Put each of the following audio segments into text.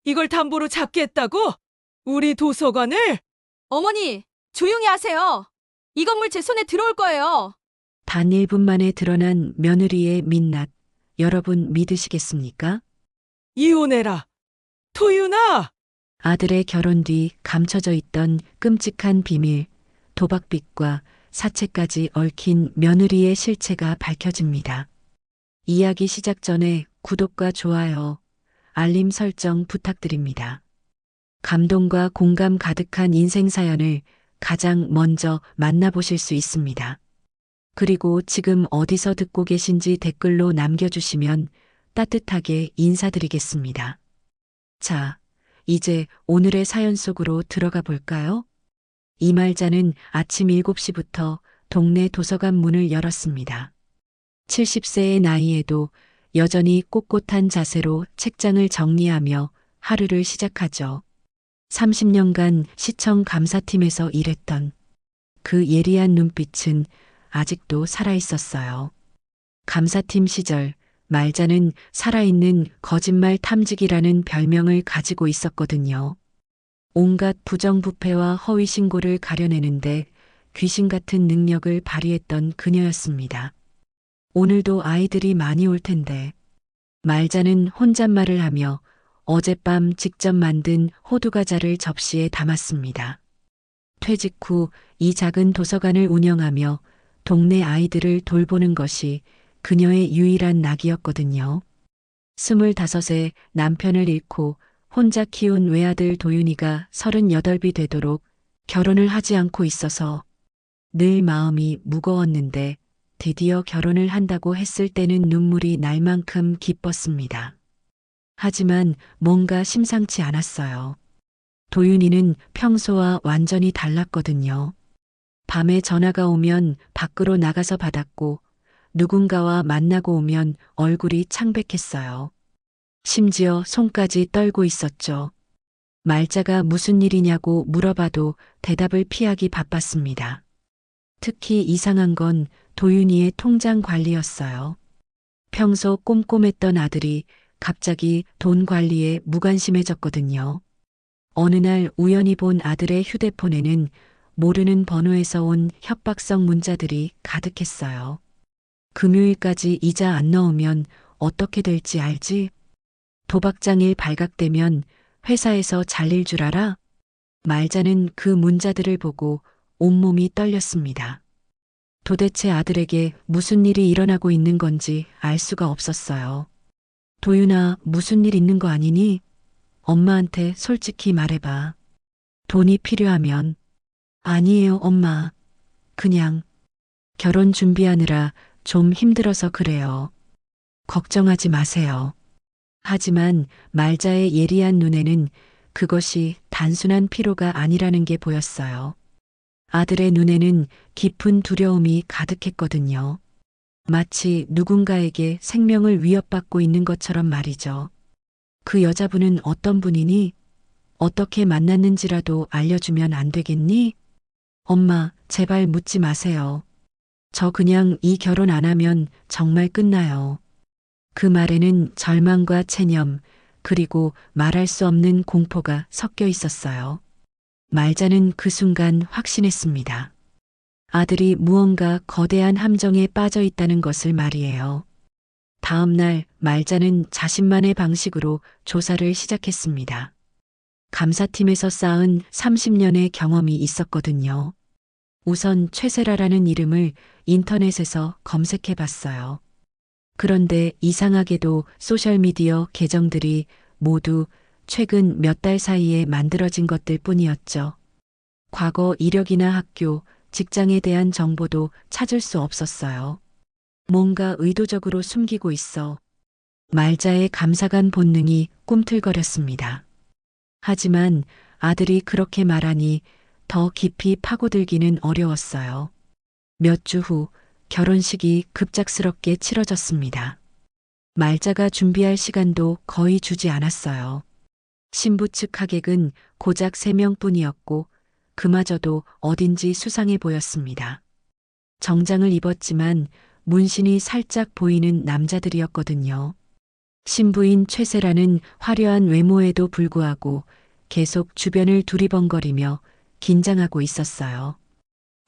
이걸 담보로 잡겠다고? 우리 도서관을? 어머니, 조용히 하세요. 이 건물 제 손에 들어올 거예요. 단 1분 만에 드러난 며느리의 민낯. 여러분 믿으시겠습니까? 이혼해라. 토윤아! 아들의 결혼 뒤 감춰져 있던 끔찍한 비밀, 도박빚과 사채까지 얽힌 며느리의 실체가 밝혀집니다. 이야기 시작 전에 구독과 좋아요, 알림 설정 부탁드립니다. 감동과 공감 가득한 인생 사연을 가장 먼저 만나보실 수 있습니다. 그리고 지금 어디서 듣고 계신지 댓글로 남겨주시면 따뜻하게 인사드리겠습니다. 자, 이제 오늘의 사연 속으로 들어가 볼까요? 이말자는 아침 7시부터 동네 도서관 문을 열었습니다. 70세의 나이에도 여전히 꼿꼿한 자세로 책장을 정리하며 하루를 시작하죠. 30년간 시청 감사팀에서 일했던 그 예리한 눈빛은 아직도 살아있었어요. 감사팀 시절 말자는 살아있는 거짓말 탐지기라는 별명을 가지고 있었거든요. 온갖 부정부패와 허위 신고를 가려내는데 귀신 같은 능력을 발휘했던 그녀였습니다. 오늘도 아이들이 많이 올 텐데 말자는 혼잣말을 하며 어젯밤 직접 만든 호두과자를 접시에 담았습니다. 퇴직 후 이 작은 도서관을 운영하며 동네 아이들을 돌보는 것이 그녀의 유일한 낙이었거든요. 25에 남편을 잃고 혼자 키운 외아들 도윤이가 38이 되도록 결혼을 하지 않고 있어서 늘 마음이 무거웠는데 드디어 결혼을 한다고 했을 때는 눈물이 날 만큼 기뻤습니다. 하지만 뭔가 심상치 않았어요. 도윤이는 평소와 완전히 달랐거든요. 밤에 전화가 오면 밖으로 나가서 받았고 누군가와 만나고 오면 얼굴이 창백했어요. 심지어 손까지 떨고 있었죠. 말자가 무슨 일이냐고 물어봐도 대답을 피하기 바빴습니다. 특히 이상한 건 도윤이의 통장 관리였어요. 평소 꼼꼼했던 아들이 갑자기 돈 관리에 무관심해졌거든요. 어느 날 우연히 본 아들의 휴대폰에는 모르는 번호에서 온 협박성 문자들이 가득했어요. 금요일까지 이자 안 넣으면 어떻게 될지 알지? 도박장일 발각되면 회사에서 잘릴 줄 알아? 말자는 그 문자들을 보고 온몸이 떨렸습니다. 도대체 아들에게 무슨 일이 일어나고 있는 건지 알 수가 없었어요. 도윤아, 무슨 일 있는 거 아니니? 엄마한테 솔직히 말해봐. 돈이 필요하면. 아니에요, 엄마. 그냥 결혼 준비하느라 좀 힘들어서 그래요. 걱정하지 마세요. 하지만 말자의 예리한 눈에는 그것이 단순한 피로가 아니라는 게 보였어요. 아들의 눈에는 깊은 두려움이 가득했거든요. 마치 누군가에게 생명을 위협받고 있는 것처럼 말이죠. 그 여자분은 어떤 분이니? 어떻게 만났는지라도 알려주면 안 되겠니? 엄마, 제발 묻지 마세요. 저 그냥 이 결혼 안 하면 정말 끝나요. 그 말에는 절망과 체념, 그리고 말할 수 없는 공포가 섞여 있었어요. 말자는 그 순간 확신했습니다. 아들이 무언가 거대한 함정에 빠져 있다는 것을 말이에요. 다음 날 말자는 자신만의 방식으로 조사를 시작했습니다. 감사팀에서 쌓은 30년의 경험이 있었거든요. 우선 최세라라는 이름을 인터넷에서 검색해 봤어요. 그런데 이상하게도 소셜미디어 계정들이 모두 최근 몇 달 사이에 만들어진 것들 뿐이었죠. 과거 이력이나 학교, 직장에 대한 정보도 찾을 수 없었어요. 뭔가 의도적으로 숨기고 있어. 말자의 감사관 본능이 꿈틀거렸습니다. 하지만 아들이 그렇게 말하니 더 깊이 파고들기는 어려웠어요. 몇 주 후 결혼식이 급작스럽게 치러졌습니다. 말자가 준비할 시간도 거의 주지 않았어요. 신부 측 하객은 고작 3명뿐이었고 그마저도 어딘지 수상해 보였습니다. 정장을 입었지만 문신이 살짝 보이는 남자들이었거든요. 신부인 최세라는 화려한 외모에도 불구하고 계속 주변을 두리번거리며 긴장하고 있었어요.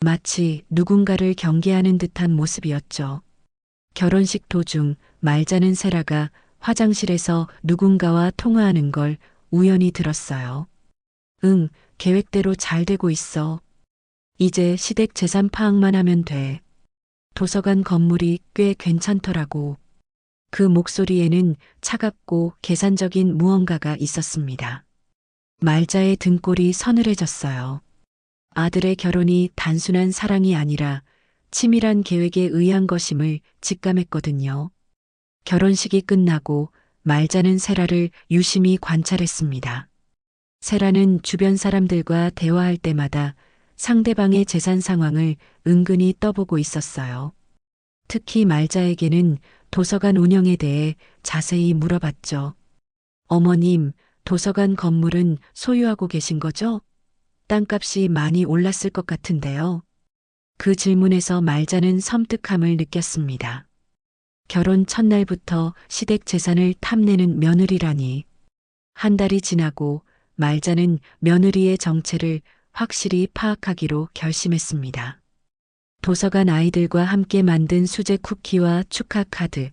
마치 누군가를 경계하는 듯한 모습이었죠. 결혼식 도중 말자는 세라가 화장실에서 누군가와 통화하는 걸 우연히 들었어요. 응, 계획대로 잘 되고 있어. 이제 시댁 재산 파악만 하면 돼. 도서관 건물이 꽤 괜찮더라고. 그 목소리에는 차갑고 계산적인 무언가가 있었습니다. 말자의 등골이 서늘해졌어요. 아들의 결혼이 단순한 사랑이 아니라 치밀한 계획에 의한 것임을 직감했거든요. 결혼식이 끝나고 말자는 세라를 유심히 관찰했습니다. 세라는 주변 사람들과 대화할 때마다 상대방의 재산 상황을 은근히 떠보고 있었어요. 특히 말자에게는 도서관 운영에 대해 자세히 물어봤죠. 어머님, 도서관 건물은 소유하고 계신 거죠? 땅값이 많이 올랐을 것 같은데요. 그 질문에서 말자는 섬뜩함을 느꼈습니다. 결혼 첫날부터 시댁 재산을 탐내는 며느리라니. 한 달이 지나고 말자는 며느리의 정체를 확실히 파악하기로 결심했습니다. 도서관 아이들과 함께 만든 수제 쿠키와 축하 카드,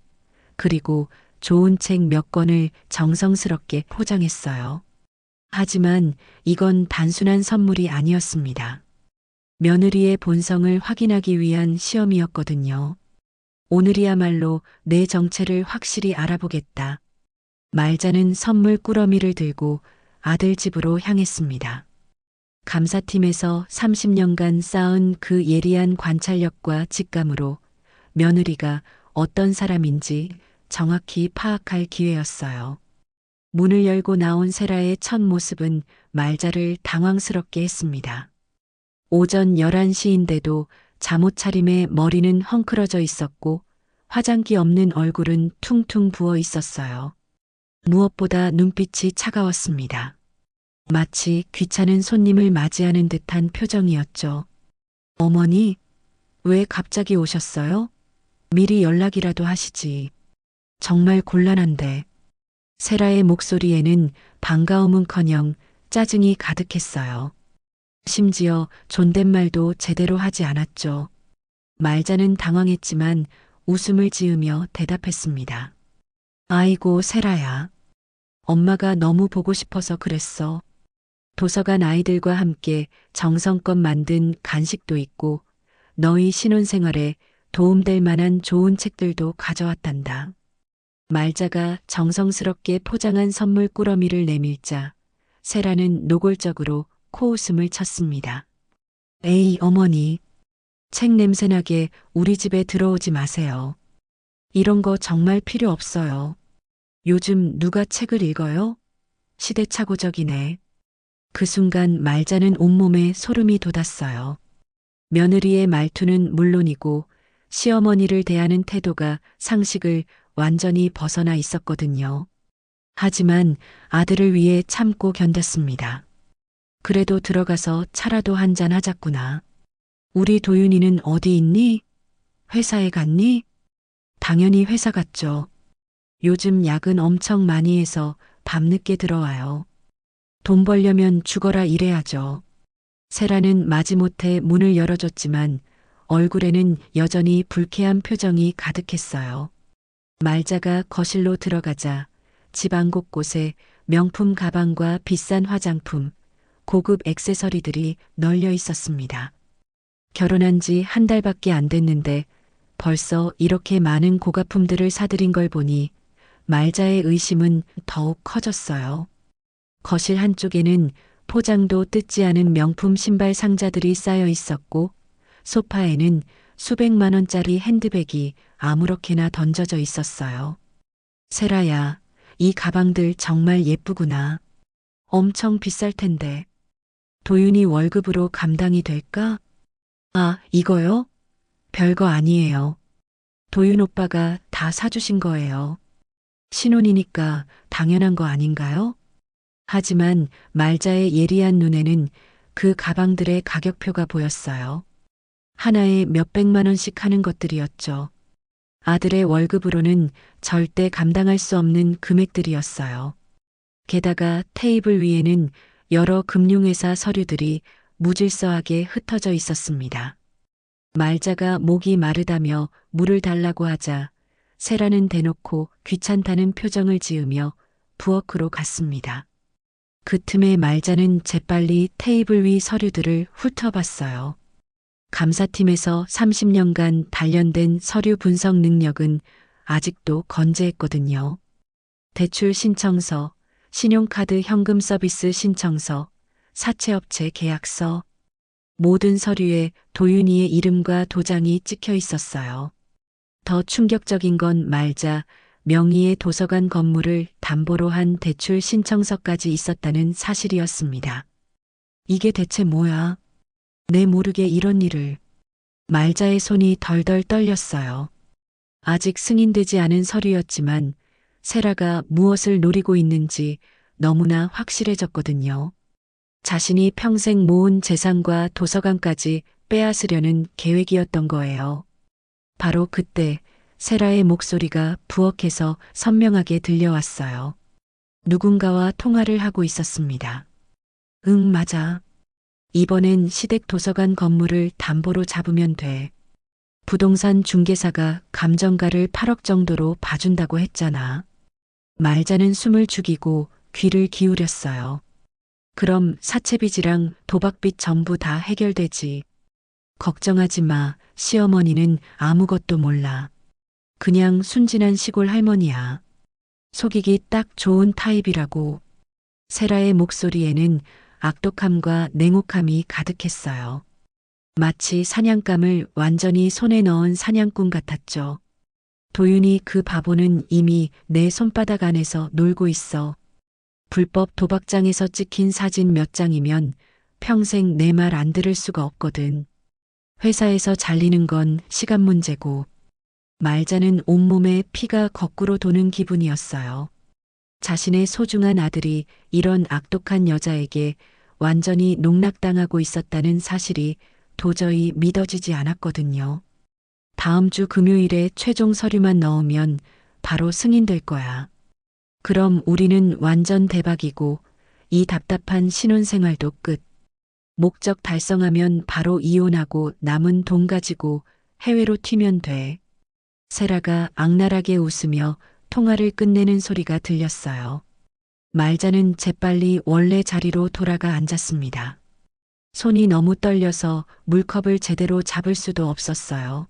그리고 좋은 책 몇 권을 정성스럽게 포장했어요. 하지만 이건 단순한 선물이 아니었습니다. 며느리의 본성을 확인하기 위한 시험이었거든요. 오늘이야말로 내 정체를 확실히 알아보겠다. 말자는 선물 꾸러미를 들고 아들 집으로 향했습니다. 감사팀에서 30년간 쌓은 그 예리한 관찰력과 직감으로 며느리가 어떤 사람인지 정확히 파악할 기회였어요. 문을 열고 나온 세라의 첫 모습은 말자를 당황스럽게 했습니다. 오전 11시인데도 잠옷 차림에 머리는 헝클어져 있었고 화장기 없는 얼굴은 퉁퉁 부어 있었어요. 무엇보다 눈빛이 차가웠습니다. 마치 귀찮은 손님을 맞이하는 듯한 표정이었죠. 어머니, 왜 갑자기 오셨어요? 미리 연락이라도 하시지. 정말 곤란한데. 세라의 목소리에는 반가움은커녕 짜증이 가득했어요. 심지어 존댓말도 제대로 하지 않았죠. 말자는 당황했지만 웃음을 지으며 대답했습니다. 아이고, 세라야. 엄마가 너무 보고 싶어서 그랬어. 도서관 아이들과 함께 정성껏 만든 간식도 있고 너희 신혼생활에 도움될 만한 좋은 책들도 가져왔단다. 말자가 정성스럽게 포장한 선물 꾸러미를 내밀자 세라는 노골적으로 코웃음을 쳤습니다. 에이, 어머니. 책 냄새나게 우리 집에 들어오지 마세요. 이런 거 정말 필요 없어요. 요즘 누가 책을 읽어요? 시대착오적이네. 그 순간 말자는 온몸에 소름이 돋았어요. 며느리의 말투는 물론이고 시어머니를 대하는 태도가 상식을 완전히 벗어나 있었거든요. 하지만 아들을 위해 참고 견뎠습니다. 그래도 들어가서 차라도 한잔 하자꾸나. 우리 도윤이는 어디 있니? 회사에 갔니? 당연히 회사 갔죠. 요즘 야근 엄청 많이 해서 밤늦게 들어와요. 돈 벌려면 죽어라 일해야죠. 세라는 마지못해 문을 열어줬지만 얼굴에는 여전히 불쾌한 표정이 가득했어요. 말자가 거실로 들어가자 집안 곳곳에 명품 가방과 비싼 화장품, 고급 액세서리들이 널려 있었습니다. 결혼한 지 한 달밖에 안 됐는데 벌써 이렇게 많은 고가품들을 사들인 걸 보니 말자의 의심은 더욱 커졌어요. 거실 한쪽에는 포장도 뜯지 않은 명품 신발 상자들이 쌓여 있었고 소파에는 수백만 원짜리 핸드백이 아무렇게나 던져져 있었어요. 세라야, 이 가방들 정말 예쁘구나. 엄청 비쌀 텐데. 도윤이 월급으로 감당이 될까? 아, 이거요? 별거 아니에요. 도윤 오빠가 다 사주신 거예요. 신혼이니까 당연한 거 아닌가요? 하지만 말자의 예리한 눈에는 그 가방들의 가격표가 보였어요. 하나에 몇백만 원씩 하는 것들이었죠. 아들의 월급으로는 절대 감당할 수 없는 금액들이었어요. 게다가 테이블 위에는 여러 금융회사 서류들이 무질서하게 흩어져 있었습니다. 말자가 목이 마르다며 물을 달라고 하자 세라는 대놓고 귀찮다는 표정을 지으며 부엌으로 갔습니다. 그 틈에 말자는 재빨리 테이블 위 서류들을 훑어봤어요. 감사팀에서 30년간 단련된 서류 분석 능력은 아직도 건재했거든요. 대출 신청서, 신용카드 현금 서비스 신청서, 사채업체 계약서, 모든 서류에 도윤이의 이름과 도장이 찍혀 있었어요. 더 충격적인 건 말자 명의의 도서관 건물을 담보로 한 대출 신청서까지 있었다는 사실이었습니다. 이게 대체 뭐야? 내 모르게 이런 일을. 말자의 손이 덜덜 떨렸어요. 아직 승인되지 않은 서류였지만 세라가 무엇을 노리고 있는지 너무나 확실해졌거든요. 자신이 평생 모은 재산과 도서관까지 빼앗으려는 계획이었던 거예요. 바로 그때 세라의 목소리가 부엌에서 선명하게 들려왔어요. 누군가와 통화를 하고 있었습니다. 응, 맞아. 이번엔 시댁 도서관 건물을 담보로 잡으면 돼. 부동산 중개사가 감정가를 8억 정도로 봐준다고 했잖아. 말자는 숨을 죽이고 귀를 기울였어요. 그럼 사채빚이랑 도박빚 전부 다 해결되지. 걱정하지 마. 시어머니는 아무것도 몰라. 그냥 순진한 시골 할머니야. 속이기 딱 좋은 타입이라고. 세라의 목소리에는 악독함과 냉혹함이 가득했어요. 마치 사냥감을 완전히 손에 넣은 사냥꾼 같았죠. 도윤이 그 바보는 이미 내 손바닥 안에서 놀고 있어. 불법 도박장에서 찍힌 사진 몇 장이면 평생 내 말 안 들을 수가 없거든. 회사에서 잘리는 건 시간 문제고. 말자는 온몸에 피가 거꾸로 도는 기분이었어요. 자신의 소중한 아들이 이런 악독한 여자에게 완전히 농락당하고 있었다는 사실이 도저히 믿어지지 않았거든요. 다음 주 금요일에 최종 서류만 넣으면 바로 승인될 거야. 그럼 우리는 완전 대박이고 이 답답한 신혼생활도 끝. 목적 달성하면 바로 이혼하고 남은 돈 가지고 해외로 튀면 돼. 세라가 악랄하게 웃으며 통화를 끝내는 소리가 들렸어요. 말자는 재빨리 원래 자리로 돌아가 앉았습니다. 손이 너무 떨려서 물컵을 제대로 잡을 수도 없었어요.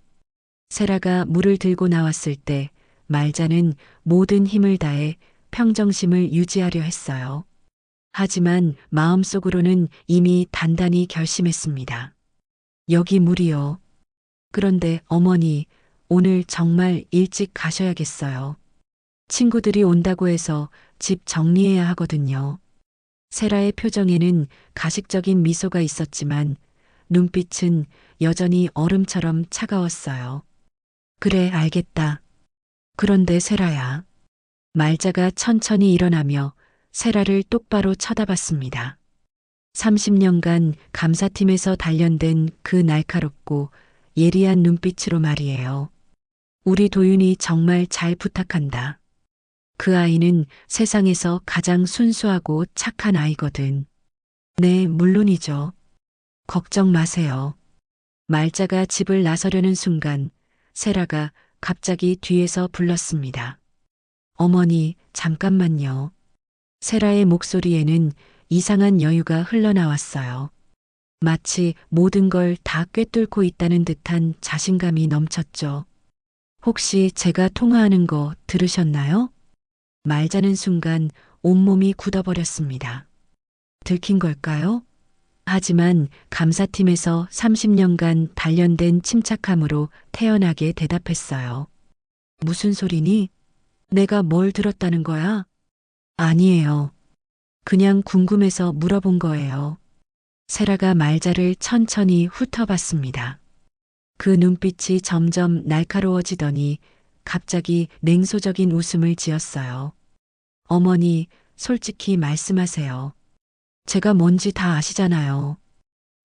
세라가 물을 들고 나왔을 때 말자는 모든 힘을 다해 평정심을 유지하려 했어요. 하지만 마음속으로는 이미 단단히 결심했습니다. 여기 물이요. 그런데 어머니, 오늘 정말 일찍 가셔야겠어요. 친구들이 온다고 해서 집 정리해야 하거든요. 세라의 표정에는 가식적인 미소가 있었지만 눈빛은 여전히 얼음처럼 차가웠어요. 그래, 알겠다. 그런데 세라야. 말자가 천천히 일어나며 세라를 똑바로 쳐다봤습니다. 30년간 감사팀에서 단련된 그 날카롭고 예리한 눈빛으로 말이에요. 우리 도윤이 정말 잘 부탁한다. 그 아이는 세상에서 가장 순수하고 착한 아이거든. 네, 물론이죠. 걱정 마세요. 말자가 집을 나서려는 순간 세라가 갑자기 뒤에서 불렀습니다. 어머니, 잠깐만요. 세라의 목소리에는 이상한 여유가 흘러나왔어요. 마치 모든 걸 다 꿰뚫고 있다는 듯한 자신감이 넘쳤죠. 혹시 제가 통화하는 거 들으셨나요? 말자는 순간 온몸이 굳어버렸습니다. 들킨 걸까요? 하지만 감사팀에서 30년간 단련된 침착함으로 태연하게 대답했어요. 무슨 소리니? 내가 뭘 들었다는 거야? 아니에요. 그냥 궁금해서 물어본 거예요. 세라가 말자를 천천히 훑어봤습니다. 그 눈빛이 점점 날카로워지더니 갑자기 냉소적인 웃음을 지었어요. 어머니, 솔직히 말씀하세요. 제가 뭔지 다 아시잖아요.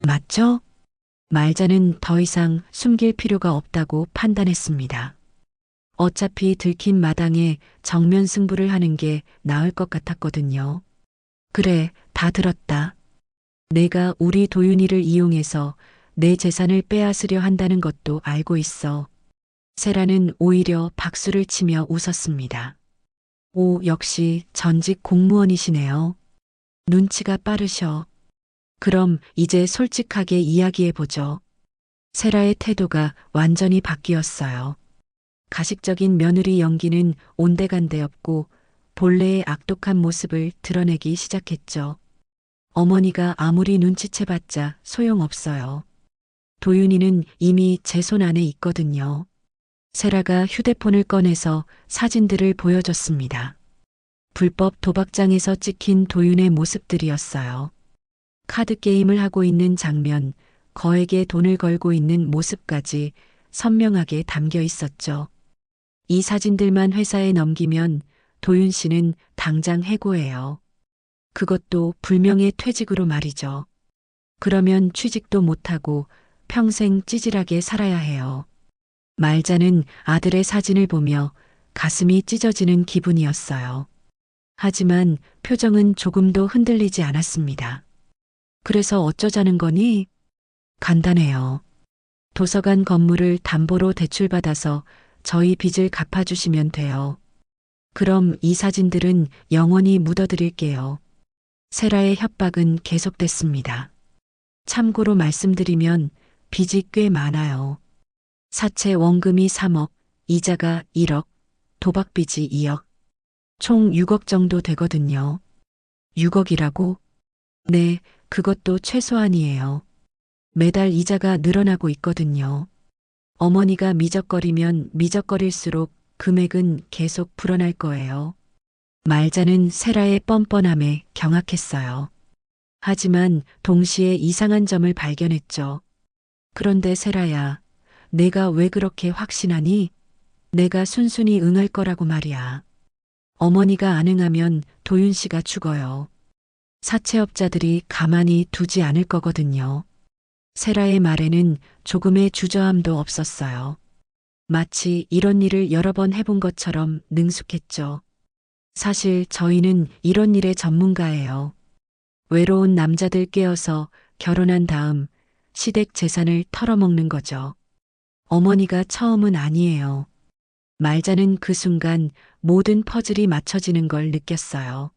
맞죠? 말자는 더 이상 숨길 필요가 없다고 판단했습니다. 어차피 들킨 마당에 정면 승부를 하는 게 나을 것 같았거든요. 그래, 다 들었다. 내가 우리 도윤이를 이용해서 내 재산을 빼앗으려 한다는 것도 알고 있어. 세라는 오히려 박수를 치며 웃었습니다. 오, 역시 전직 공무원이시네요. 눈치가 빠르셔. 그럼 이제 솔직하게 이야기해보죠. 세라의 태도가 완전히 바뀌었어요. 가식적인 며느리 연기는 온데간데 없고 본래의 악독한 모습을 드러내기 시작했죠. 어머니가 아무리 눈치채봤자 소용없어요. 도윤이는 이미 제 손 안에 있거든요. 세라가 휴대폰을 꺼내서 사진들을 보여줬습니다. 불법 도박장에서 찍힌 도윤의 모습들이었어요. 카드 게임을 하고 있는 장면, 거액의 돈을 걸고 있는 모습까지 선명하게 담겨 있었죠. 이 사진들만 회사에 넘기면 도윤 씨는 당장 해고해요. 그것도 불명예 퇴직으로 말이죠. 그러면 취직도 못하고 평생 찌질하게 살아야 해요. 말자는 아들의 사진을 보며 가슴이 찢어지는 기분이었어요. 하지만 표정은 조금도 흔들리지 않았습니다. 그래서 어쩌자는 거니? 간단해요. 도서관 건물을 담보로 대출받아서 저희 빚을 갚아주시면 돼요. 그럼 이 사진들은 영원히 묻어드릴게요. 세라의 협박은 계속됐습니다. 참고로 말씀드리면 빚이 꽤 많아요. 사채 원금이 3억, 이자가 1억, 도박빚이 2억. 총 6억 정도 되거든요. 6억이라고? 네, 그것도 최소한이에요. 매달 이자가 늘어나고 있거든요. 어머니가 미적거리면 미적거릴수록 금액은 계속 불어날 거예요. 말자는 세라의 뻔뻔함에 경악했어요. 하지만 동시에 이상한 점을 발견했죠. 그런데 세라야, 내가 왜 그렇게 확신하니? 내가 순순히 응할 거라고 말이야. 어머니가 안 응하면 도윤 씨가 죽어요. 사채업자들이 가만히 두지 않을 거거든요. 세라의 말에는 조금의 주저함도 없었어요. 마치 이런 일을 여러 번 해본 것처럼 능숙했죠. 사실 저희는 이런 일의 전문가예요. 외로운 남자들 깨어서 결혼한 다음 시댁 재산을 털어먹는 거죠. 어머니가 처음은 아니에요. 말자는 그 순간 모든 퍼즐이 맞춰지는 걸 느꼈어요.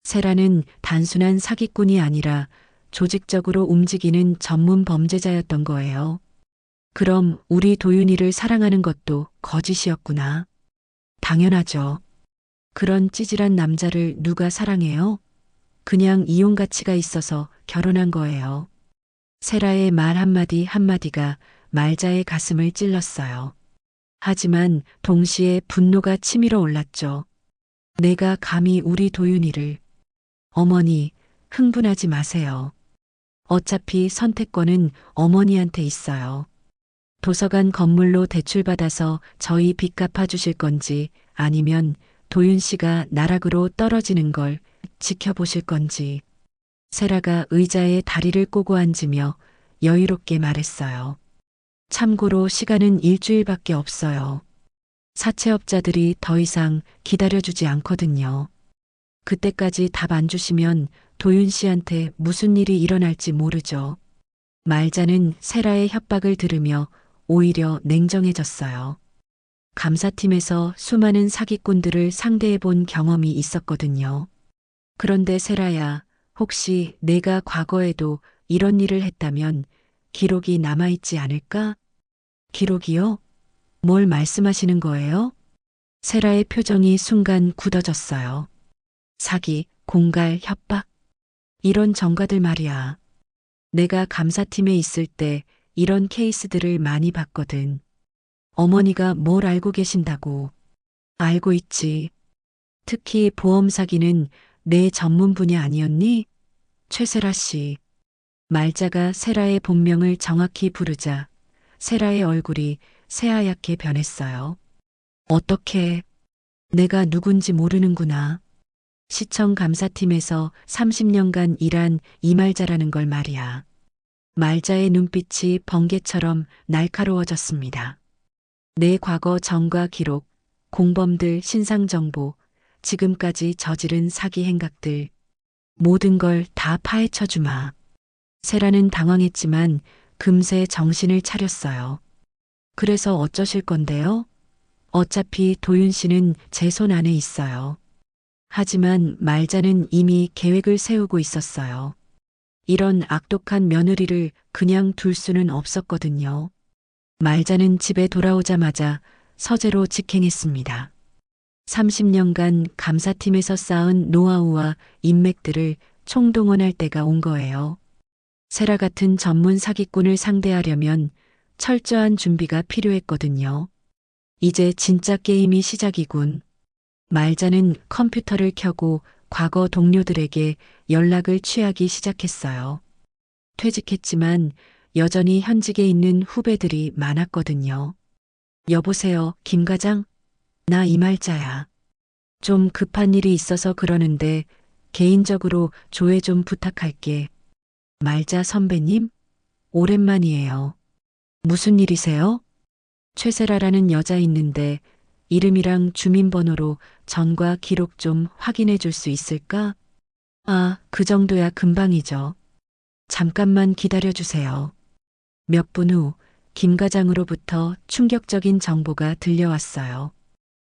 세라는 단순한 사기꾼이 아니라 조직적으로 움직이는 전문 범죄자였던 거예요. 그럼 우리 도윤이를 사랑하는 것도 거짓이었구나. 당연하죠. 그런 찌질한 남자를 누가 사랑해요? 그냥 이용 가치가 있어서 결혼한 거예요. 세라의 말 한마디 한마디가 말자의 가슴을 찔렀어요. 하지만 동시에 분노가 치밀어 올랐죠. 내가 감히 우리 도윤이를. 어머니, 흥분하지 마세요. 어차피 선택권은 어머니한테 있어요. 도서관 건물로 대출받아서 저희 빚 갚아주실 건지 아니면 도윤 씨가 나락으로 떨어지는 걸 지켜보실 건지. 세라가 의자에 다리를 꼬고 앉으며 여유롭게 말했어요. 참고로 시간은 일주일밖에 없어요. 사채업자들이 더 이상 기다려주지 않거든요. 그때까지 답 안 주시면 도윤 씨한테 무슨 일이 일어날지 모르죠. 말자는 세라의 협박을 들으며 오히려 냉정해졌어요. 감사팀에서 수많은 사기꾼들을 상대해 본 경험이 있었거든요. 그런데 세라야, 혹시 내가 과거에도 이런 일을 했다면 기록이 남아있지 않을까? 기록이요? 뭘 말씀하시는 거예요? 세라의 표정이 순간 굳어졌어요. 사기, 공갈, 협박. 이런 전과들 말이야. 내가 감사팀에 있을 때 이런 케이스들을 많이 봤거든. 어머니가 뭘 알고 계신다고. 알고 있지. 특히 보험 사기는 내 전문 분야 아니었니? 최세라 씨. 말자가 세라의 본명을 정확히 부르자 세라의 얼굴이 새하얗게 변했어요. 어떻게? 내가 누군지 모르는구나. 시청 감사팀에서 30년간 일한 이말자라는 걸 말이야. 말자의 눈빛이 번개처럼 날카로워졌습니다. 내 과거 전과 기록, 공범들 신상 정보, 지금까지 저지른 사기 행각들, 모든 걸 다 파헤쳐 주마. 세라는 당황했지만 금세 정신을 차렸어요. 그래서 어쩌실 건데요? 어차피 도윤 씨는 제 손 안에 있어요. 하지만 말자는 이미 계획을 세우고 있었어요. 이런 악독한 며느리를 그냥 둘 수는 없었거든요. 말자는 집에 돌아오자마자 서재로 직행했습니다. 30년간 감사팀에서 쌓은 노하우와 인맥들을 총동원할 때가 온 거예요. 세라 같은 전문 사기꾼을 상대하려면 철저한 준비가 필요했거든요. 이제 진짜 게임이 시작이군. 말자는 컴퓨터를 켜고 과거 동료들에게 연락을 취하기 시작했어요. 퇴직했지만 여전히 현직에 있는 후배들이 많았거든요. 여보세요, 김 과장? 나 이말자야. 좀 급한 일이 있어서 그러는데 개인적으로 조회 좀 부탁할게. 말자 선배님? 오랜만이에요. 무슨 일이세요? 최세라라는 여자 있는데 이름이랑 주민번호로 전과 기록 좀 확인해 줄 수 있을까? 아, 그 정도야 금방이죠. 잠깐만 기다려 주세요. 몇 분 후 김 과장으로부터 충격적인 정보가 들려왔어요.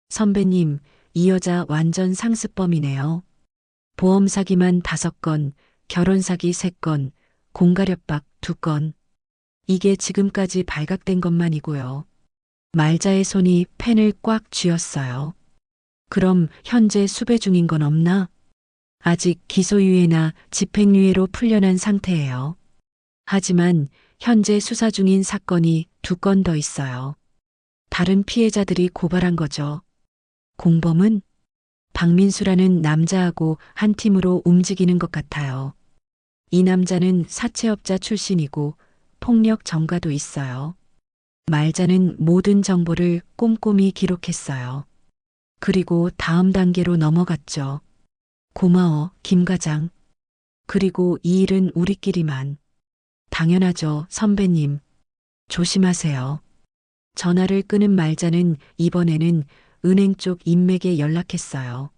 선배님, 이 여자 완전 상습범이네요. 보험 사기만 5건, 결혼 사기 3건, 공갈협박 2건. 이게 지금까지 발각된 것만이고요. 말자의 손이 펜을 꽉 쥐었어요. 그럼 현재 수배 중인 건 없나? 아직 기소유예나 집행유예로 풀려난 상태예요. 하지만 현재 수사 중인 사건이 2건 더 있어요. 다른 피해자들이 고발한 거죠. 공범은 박민수라는 남자하고 한 팀으로 움직이는 것 같아요. 이 남자는 사채업자 출신이고 폭력 전과도 있어요. 말자는 모든 정보를 꼼꼼히 기록했어요. 그리고 다음 단계로 넘어갔죠. 고마워, 김 과장. 그리고 이 일은 우리끼리만. 당연하죠, 선배님. 조심하세요. 전화를 끊은 말자는 이번에는 은행 쪽 인맥에 연락했어요.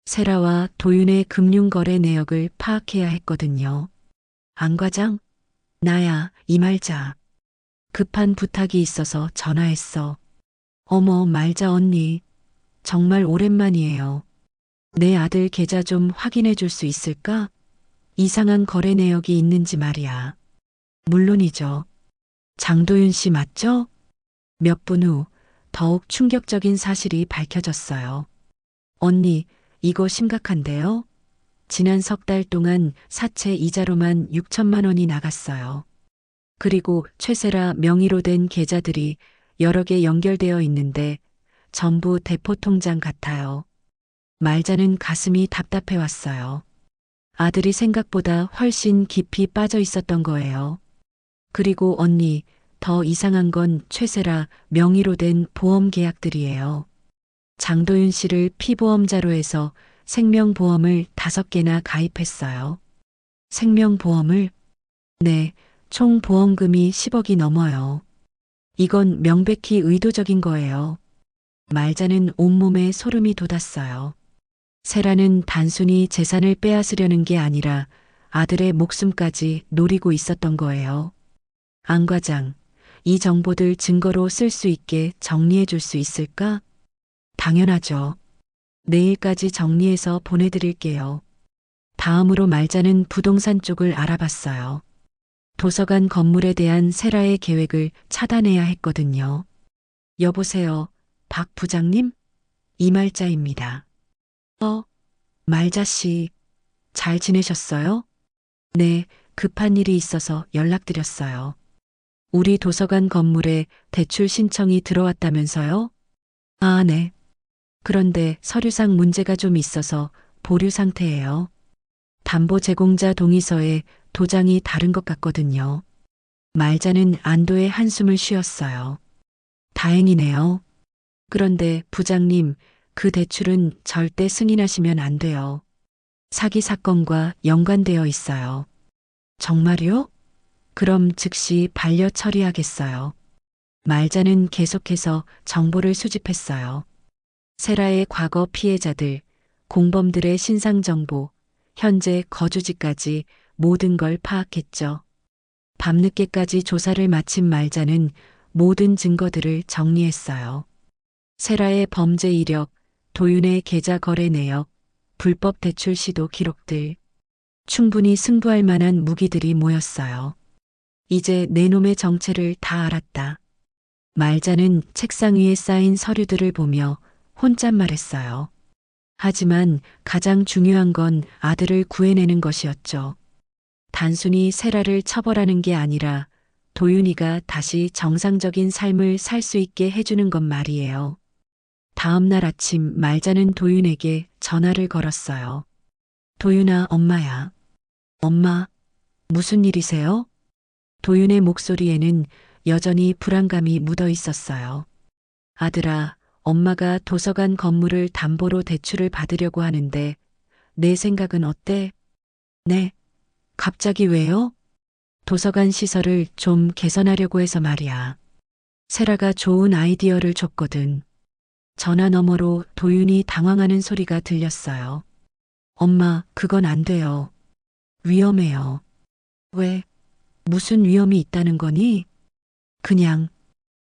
세라와 도윤의 금융거래 내역을 파악해야 했거든요. 안 과장? 나야, 이말자. 급한 부탁이 있어서 전화했어. 어머, 말자 언니. 정말 오랜만이에요. 내 아들 계좌 좀 확인해 줄 수 있을까? 이상한 거래 내역이 있는지 말이야. 물론이죠. 장도윤 씨 맞죠? 몇 분 후 더욱 충격적인 사실이 밝혀졌어요. 언니, 이거 심각한데요? 지난 3달 동안 사채 이자로만 6천만 원이 나갔어요. 그리고 최세라 명의로 된 계좌들이 여러 개 연결되어 있는데 전부 대포통장 같아요. 말자는 가슴이 답답해 왔어요. 아들이 생각보다 훨씬 깊이 빠져 있었던 거예요. 그리고 언니, 더 이상한 건 최세라 명의로 된 보험 계약들이에요. 장도윤 씨를 피보험자로 해서 생명보험을 5개나 가입했어요. 생명보험을? 네, 총 보험금이 10억이 넘어요. 이건 명백히 의도적인 거예요. 말자는 온몸에 소름이 돋았어요. 세라는 단순히 재산을 빼앗으려는 게 아니라 아들의 목숨까지 노리고 있었던 거예요. 안 과장, 이 정보들 증거로 쓸 수 있게 정리해 줄 수 있을까? 당연하죠. 내일까지 정리해서 보내드릴게요. 다음으로 말자는 부동산 쪽을 알아봤어요. 도서관 건물에 대한 세라의 계획을 차단해야 했거든요. 여보세요, 박 부장님? 이말자입니다. 말자 씨, 잘 지내셨어요? 네, 급한 일이 있어서 연락드렸어요. 우리 도서관 건물에 대출 신청이 들어왔다면서요? 아, 네. 그런데 서류상 문제가 좀 있어서 보류 상태예요. 담보 제공자 동의서에 도장이 다른 것 같거든요. 말자는 안도의 한숨을 쉬었어요. 다행이네요. 그런데 부장님, 그 대출은 절대 승인하시면 안 돼요. 사기 사건과 연관되어 있어요. 정말요? 그럼 즉시 반려 처리하겠어요. 말자는 계속해서 정보를 수집했어요. 세라의 과거 피해자들, 공범들의 신상 정보, 현재 거주지까지 모든 걸 파악했죠. 밤늦게까지 조사를 마친 말자는 모든 증거들을 정리했어요. 세라의 범죄 이력, 도윤의 계좌 거래 내역, 불법 대출 시도 기록들. 충분히 승부할 만한 무기들이 모였어요. 이제 내 놈의 정체를 다 알았다. 말자는 책상 위에 쌓인 서류들을 보며 혼잣말했어요. 하지만 가장 중요한 건 아들을 구해내는 것이었죠. 단순히 세라를 처벌하는 게 아니라 도윤이가 다시 정상적인 삶을 살 수 있게 해주는 것 말이에요. 다음 날 아침 말자는 도윤에게 전화를 걸었어요. 도윤아, 엄마야. 엄마, 무슨 일이세요? 도윤의 목소리에는 여전히 불안감이 묻어 있었어요. 아들아, 엄마가 도서관 건물을 담보로 대출을 받으려고 하는데 내 생각은 어때? 네. 갑자기 왜요? 도서관 시설을 좀 개선하려고 해서 말이야. 세라가 좋은 아이디어를 줬거든. 전화 너머로 도윤이 당황하는 소리가 들렸어요. 엄마, 그건 안 돼요. 위험해요. 왜? 무슨 위험이 있다는 거니? 그냥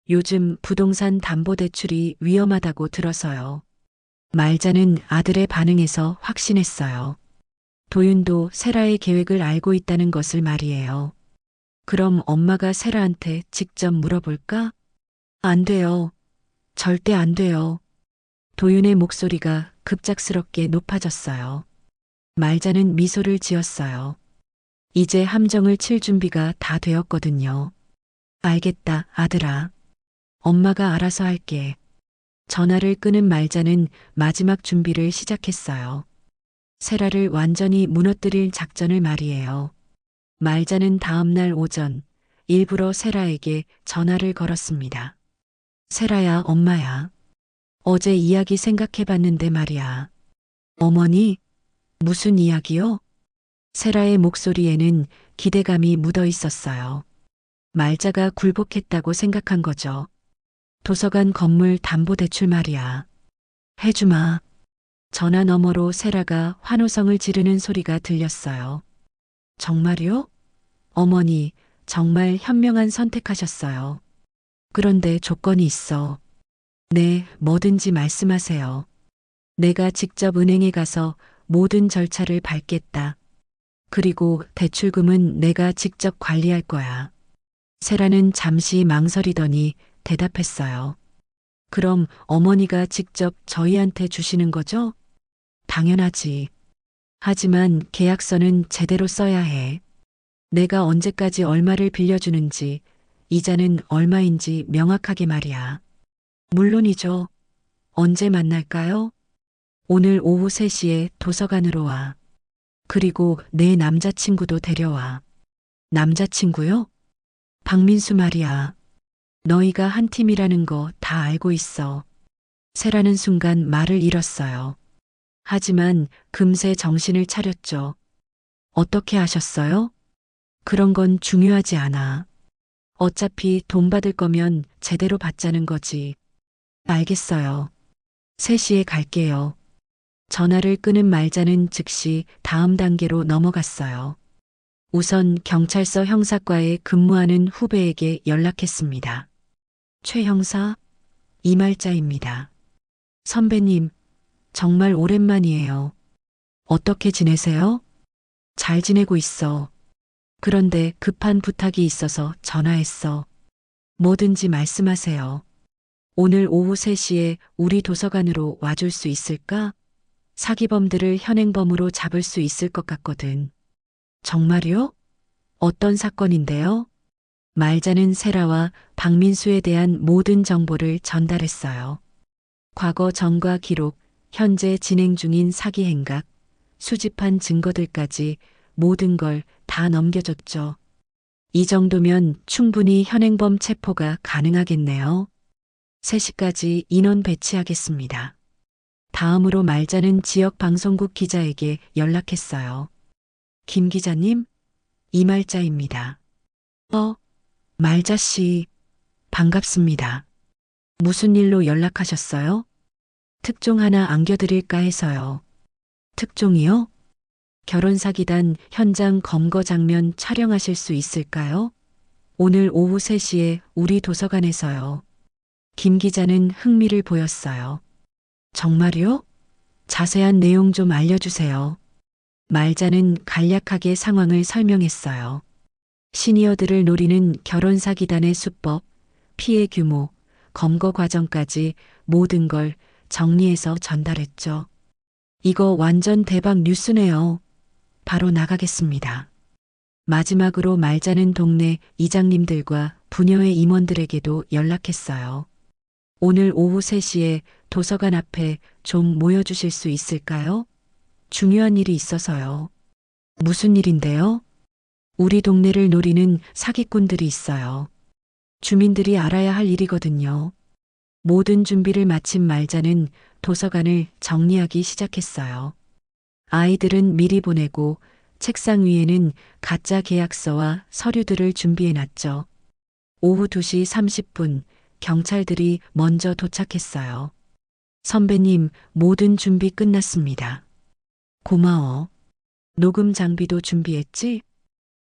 요즘 부동산 담보대출이 위험하다고 들어서요. 말자는 아들의 반응에서 확신했어요. 도윤도 세라의 계획을 알고 있다는 것을 말이에요. 그럼 엄마가 세라한테 직접 물어볼까? 안 돼요. 절대 안 돼요. 도윤의 목소리가 급작스럽게 높아졌어요. 말자는 미소를 지었어요. 이제 함정을 칠 준비가 다 되었거든요. 알겠다, 아들아. 엄마가 알아서 할게. 전화를 끊은 말자는 마지막 준비를 시작했어요. 세라를 완전히 무너뜨릴 작전을 말이에요. 말자는 다음 날 오전 일부러 세라에게 전화를 걸었습니다. 세라야, 엄마야. 어제 이야기 생각해봤는데 말이야. 어머니? 무슨 이야기요? 세라의 목소리에는 기대감이 묻어 있었어요. 말자가 굴복했다고 생각한 거죠. 도서관 건물 담보대출 말이야. 해주마. 전화 너머로 세라가 환호성을 지르는 소리가 들렸어요. 정말요? 어머니, 정말 현명한 선택하셨어요. 그런데 조건이 있어. 네, 뭐든지 말씀하세요. 내가 직접 은행에 가서 모든 절차를 밟겠다. 그리고 대출금은 내가 직접 관리할 거야. 세라는 잠시 망설이더니 대답했어요. 그럼 어머니가 직접 저희한테 주시는 거죠? 당연하지. 하지만 계약서는 제대로 써야 해. 내가 언제까지 얼마를 빌려주는지, 이자는 얼마인지 명확하게 말이야. 물론이죠. 언제 만날까요? 오늘 오후 3시에 도서관으로 와. 그리고 내 남자친구도 데려와. 남자친구요? 박민수 말이야. 너희가 한 팀이라는 거 다 알고 있어. 세라는 순간 말을 잃었어요. 하지만 금세 정신을 차렸죠. 어떻게 아셨어요? 그런 건 중요하지 않아. 어차피 돈 받을 거면 제대로 받자는 거지. 알겠어요. 3시에 갈게요. 전화를 끊은 말자는 즉시 다음 단계로 넘어갔어요. 우선 경찰서 형사과에 근무하는 후배에게 연락했습니다. 최 형사, 이말자입니다. 선배님, 정말 오랜만이에요. 어떻게 지내세요? 잘 지내고 있어. 그런데 급한 부탁이 있어서 전화했어. 뭐든지 말씀하세요. 오늘 오후 3시에 우리 도서관으로 와줄 수 있을까? 사기범들을 현행범으로 잡을 수 있을 것 같거든. 정말요? 어떤 사건인데요? 말자는 세라와 박민수에 대한 모든 정보를 전달했어요. 과거 전과 기록, 현재 진행 중인 사기 행각, 수집한 증거들까지 모든 걸 다 넘겨줬죠. 이 정도면 충분히 현행범 체포가 가능하겠네요. 3시까지 인원 배치하겠습니다. 다음으로 말자는 지역 방송국 기자에게 연락했어요. 김 기자님, 이말자입니다. 말자 씨, 반갑습니다. 무슨 일로 연락하셨어요? 특종 하나 안겨드릴까 해서요. 특종이요? 결혼사기단 현장 검거 장면 촬영하실 수 있을까요? 오늘 오후 3시에 우리 도서관에서요. 김 기자는 흥미를 보였어요. 정말요? 자세한 내용 좀 알려주세요. 말자는 간략하게 상황을 설명했어요. 시니어들을 노리는 결혼사기단의 수법, 피해 규모, 검거 과정까지 모든 걸 정리해서 전달했죠. 이거 완전 대박 뉴스네요. 바로 나가겠습니다. 마지막으로 말자는 동네 이장님들과 부녀회 임원들에게도 연락했어요. 오늘 오후 3시에 도서관 앞에 좀 모여주실 수 있을까요? 중요한 일이 있어서요. 무슨 일인데요? 우리 동네를 노리는 사기꾼들이 있어요. 주민들이 알아야 할 일이거든요. 모든 준비를 마친 말자는 도서관을 정리하기 시작했어요. 아이들은 미리 보내고 책상 위에는 가짜 계약서와 서류들을 준비해놨죠. 오후 2시 30분 경찰들이 먼저 도착했어요. 선배님, 모든 준비 끝났습니다. 고마워. 녹음 장비도 준비했지?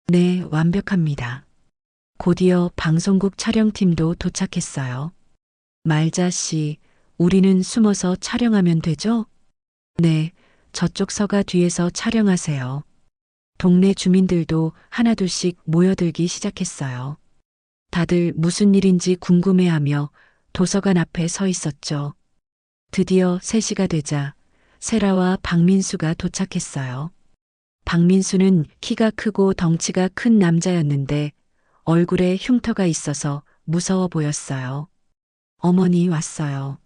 네, 완벽합니다. 곧이어 방송국 촬영팀도 도착했어요. 말자 씨, 우리는 숨어서 촬영하면 되죠? 네, 저쪽 서가 뒤에서 촬영하세요. 동네 주민들도 하나둘씩 모여들기 시작했어요. 다들 무슨 일인지 궁금해하며 도서관 앞에 서 있었죠. 드디어 3시가 되자 세라와 박민수가 도착했어요. 박민수는 키가 크고 덩치가 큰 남자였는데 얼굴에 흉터가 있어서 무서워 보였어요. 어머니 왔어요.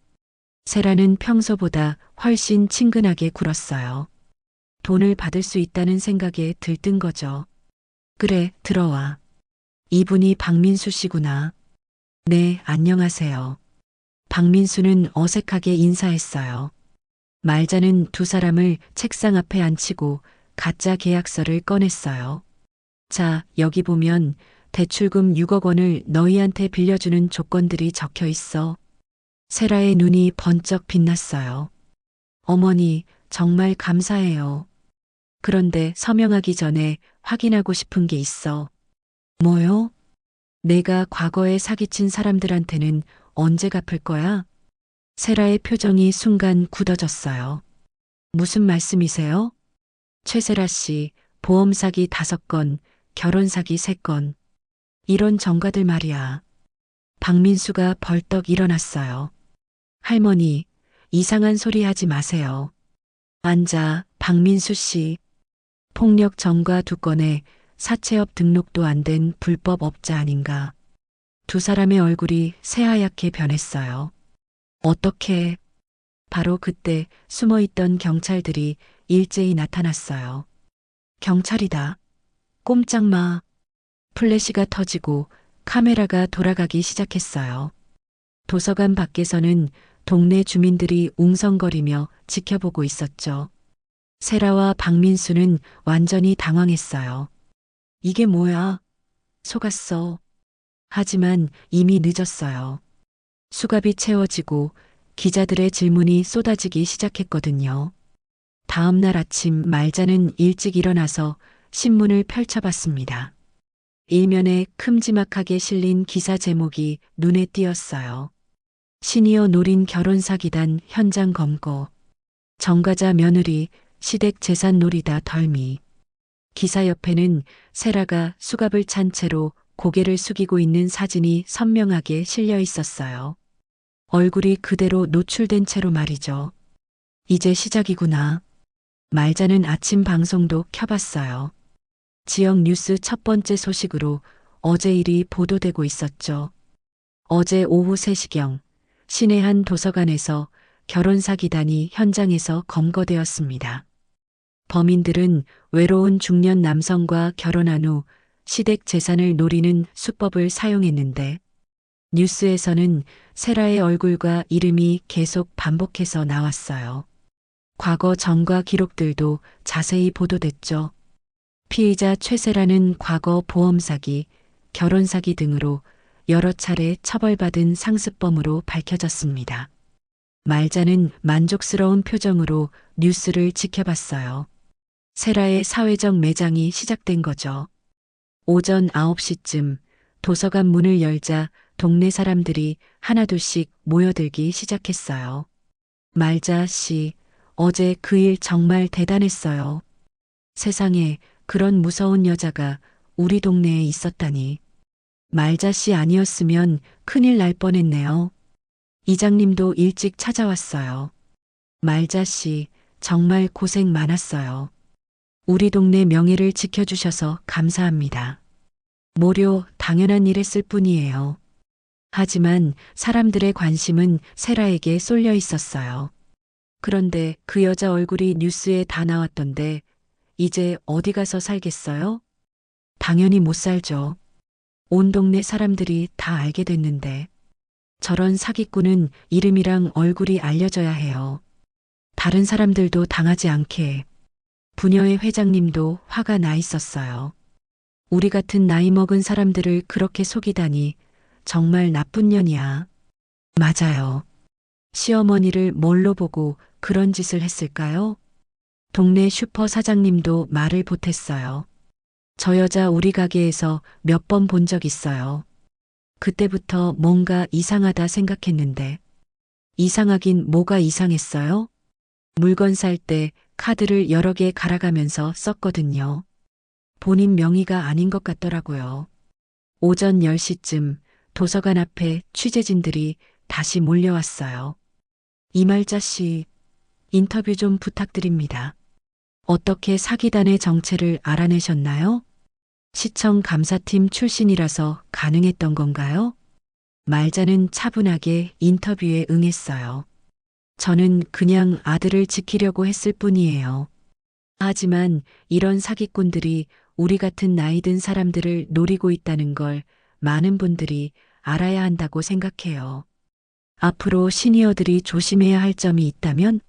세라는 평소보다 훨씬 친근하게 굴었어요. 돈을 받을 수 있다는 생각에 들뜬 거죠. 그래, 들어와. 이분이 박민수 씨구나. 네, 안녕하세요. 박민수는 어색하게 인사했어요. 말자는 두 사람을 책상 앞에 앉히고 가짜 계약서를 꺼냈어요. 자, 여기 보면 대출금 6억 원을 너희한테 빌려주는 조건들이 적혀 있어. 세라의 눈이 번쩍 빛났어요. 어머니, 정말 감사해요. 그런데 서명하기 전에 확인하고 싶은 게 있어. 뭐요? 내가 과거에 사기친 사람들한테는 언제 갚을 거야? 세라의 표정이 순간 굳어졌어요. 무슨 말씀이세요? 최세라 씨, 보험 사기 5건, 결혼 사기 3건. 이런 정가들 말이야. 박민수가 벌떡 일어났어요. 할머니, 이상한 소리 하지 마세요. 앉아, 박민수 씨. 폭력 전과 2건에 사채업 등록도 안 된 불법 업자 아닌가. 두 사람의 얼굴이 새하얗게 변했어요. 어떻게? 바로 그때 숨어있던 경찰들이 일제히 나타났어요. 경찰이다. 꼼짝 마. 플래시가 터지고 카메라가 돌아가기 시작했어요. 도서관 밖에서는 동네 주민들이 웅성거리며 지켜보고 있었죠. 세라와 박민수는 완전히 당황했어요. 이게 뭐야? 속았어. 하지만 이미 늦었어요. 수갑이 채워지고 기자들의 질문이 쏟아지기 시작했거든요. 다음 날 아침 말자는 일찍 일어나서 신문을 펼쳐봤습니다. 일면에 큼지막하게 실린 기사 제목이 눈에 띄었어요. 시니어 노린 결혼사기단 현장 검거. 정가자 며느리 시댁 재산 노리다 덜미. 기사 옆에는 세라가 수갑을 찬 채로 고개를 숙이고 있는 사진이 선명하게 실려 있었어요. 얼굴이 그대로 노출된 채로 말이죠. 이제 시작이구나. 말자는 아침 방송도 켜봤어요. 지역 뉴스 첫 번째 소식으로 어제 일이 보도되고 있었죠. 어제 오후 3시경 시내 한 도서관에서 결혼사기단이 현장에서 검거되었습니다. 범인들은 외로운 중년 남성과 결혼한 후 시댁 재산을 노리는 수법을 사용했는데 뉴스에서는 세라의 얼굴과 이름이 계속 반복해서 나왔어요. 과거 전과 기록들도 자세히 보도됐죠. 피의자 최세라는 과거 보험 사기, 결혼 사기 등으로 여러 차례 처벌받은 상습범으로 밝혀졌습니다. 말자는 만족스러운 표정으로 뉴스를 지켜봤어요. 세라의 사회적 매장이 시작된 거죠. 오전 9시쯤 도서관 문을 열자 동네 사람들이 하나둘씩 모여들기 시작했어요. 말자 씨, 어제 그 일 정말 대단했어요. 세상에 그런 무서운 여자가 우리 동네에 있었다니. 말자 씨 아니었으면 큰일 날 뻔했네요. 이장님도 일찍 찾아왔어요. 말자 씨, 정말 고생 많았어요. 우리 동네 명예를 지켜주셔서 감사합니다. 모료 당연한 일 했을 뿐이에요. 하지만 사람들의 관심은 세라에게 쏠려 있었어요. 그런데 그 여자 얼굴이 뉴스에 다 나왔던데 이제 어디 가서 살겠어요? 당연히 못 살죠. 온 동네 사람들이 다 알게 됐는데 저런 사기꾼은 이름이랑 얼굴이 알려져야 해요. 다른 사람들도 당하지 않게. 부녀의 회장님도 화가 나 있었어요. 우리 같은 나이 먹은 사람들을 그렇게 속이다니 정말 나쁜 년이야. 맞아요. 시어머니를 뭘로 보고 그런 짓을 했을까요? 동네 슈퍼 사장님도 말을 보탰어요. 저 여자 우리 가게에서 몇 번 본 적 있어요. 그때부터 뭔가 이상하다 생각했는데 이상하긴 뭐가 이상했어요? 물건 살 때 카드를 여러 개 갈아가면서 썼거든요. 본인 명의가 아닌 것 같더라고요. 오전 10시쯤 도서관 앞에 취재진들이 다시 몰려왔어요. 이말자 씨, 인터뷰 좀 부탁드립니다. 어떻게 사기단의 정체를 알아내셨나요? 시청 감사팀 출신이라서 가능했던 건가요? 말자는 차분하게 인터뷰에 응했어요. 저는 그냥 아들을 지키려고 했을 뿐이에요. 하지만 이런 사기꾼들이 우리 같은 나이 든 사람들을 노리고 있다는 걸 많은 분들이 알아야 한다고 생각해요. 앞으로 시니어들이 조심해야 할 점이 있다면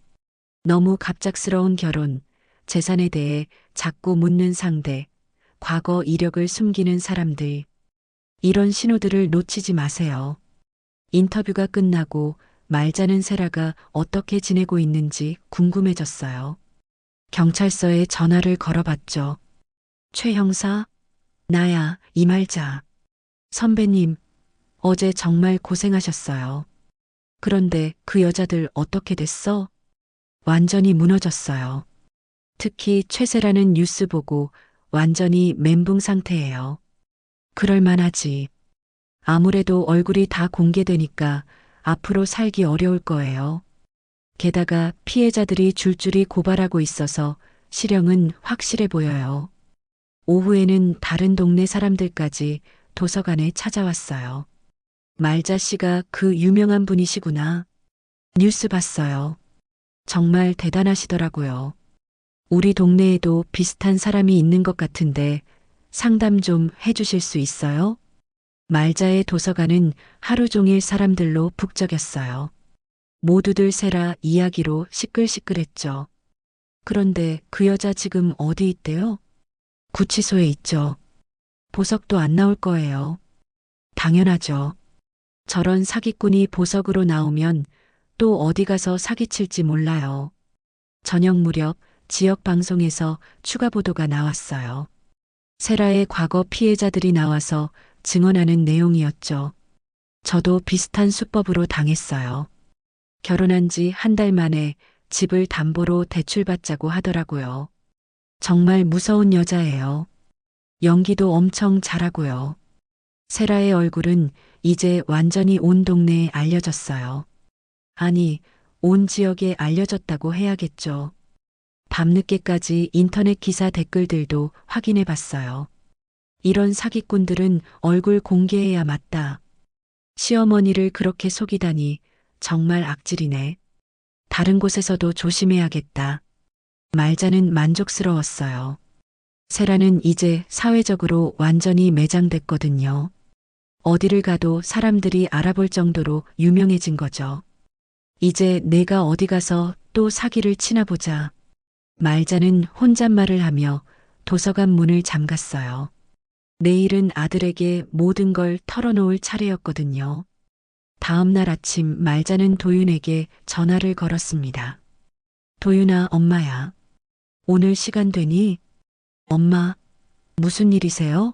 너무 갑작스러운 결혼, 재산에 대해 자꾸 묻는 상대, 과거 이력을 숨기는 사람들, 이런 신호들을 놓치지 마세요. 인터뷰가 끝나고 말자는 세라가 어떻게 지내고 있는지 궁금해졌어요. 경찰서에 전화를 걸어봤죠. 최 형사, 나야, 이말자. 선배님, 어제 정말 고생하셨어요. 그런데 그 여자들 어떻게 됐어? 완전히 무너졌어요. 특히 최세라는 뉴스 보고 완전히 멘붕 상태예요. 그럴만하지. 아무래도 얼굴이 다 공개되니까 앞으로 살기 어려울 거예요. 게다가 피해자들이 줄줄이 고발하고 있어서 실형은 확실해 보여요. 오후에는 다른 동네 사람들까지 도서관에 찾아왔어요. 말자 씨가 그 유명한 분이시구나. 뉴스 봤어요. 정말 대단하시더라고요. 우리 동네에도 비슷한 사람이 있는 것 같은데 상담 좀 해주실 수 있어요? 말자의 도서관은 하루 종일 사람들로 북적였어요. 모두들 세라 이야기로 시끌시끌했죠. 그런데 그 여자 지금 어디 있대요? 구치소에 있죠. 보석도 안 나올 거예요. 당연하죠. 저런 사기꾼이 보석으로 나오면 또 어디 가서 사기칠지 몰라요. 저녁 무렵 지역 방송에서 추가 보도가 나왔어요. 세라의 과거 피해자들이 나와서 증언하는 내용이었죠. 저도 비슷한 수법으로 당했어요. 결혼한 지 한 달 만에 집을 담보로 대출받자고 하더라고요. 정말 무서운 여자예요. 연기도 엄청 잘하고요. 세라의 얼굴은 이제 완전히 온 동네에 알려졌어요. 아니, 온 지역에 알려졌다고 해야겠죠. 밤늦게까지 인터넷 기사 댓글들도 확인해 봤어요. 이런 사기꾼들은 얼굴 공개해야 맞다. 시어머니를 그렇게 속이다니 정말 악질이네. 다른 곳에서도 조심해야겠다. 말자는 만족스러웠어요. 세라는 이제 사회적으로 완전히 매장됐거든요. 어디를 가도 사람들이 알아볼 정도로 유명해진 거죠. 이제 내가 어디 가서 또 사기를 치나 보자. 말자는 혼잣말을 하며 도서관 문을 잠갔어요. 내일은 아들에게 모든 걸 털어놓을 차례였거든요. 다음 날 아침 말자는 도윤에게 전화를 걸었습니다. 도윤아, 엄마야. 오늘 시간 되니? 엄마, 무슨 일이세요?